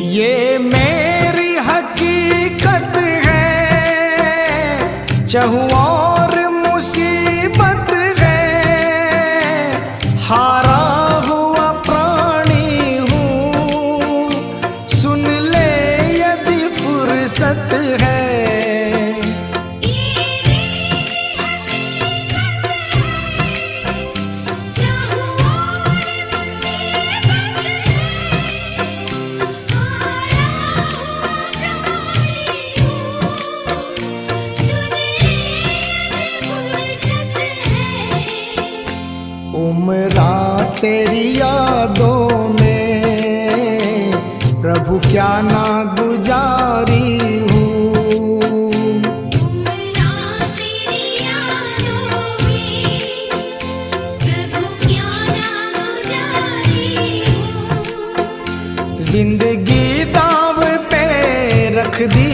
ये मेरी हकीकत है, चाहूं और मुसीबत है, हारा हुआ प्राणी हूँ, सुन ले यदि फुर्सत है। उम्रा तेरी यादों में प्रभु क्या ना गुजारी हूँ। उम्रा तेरी यादों में प्रभु क्या ना गुजारी हूँ। जिंदगी दाव पे रख दी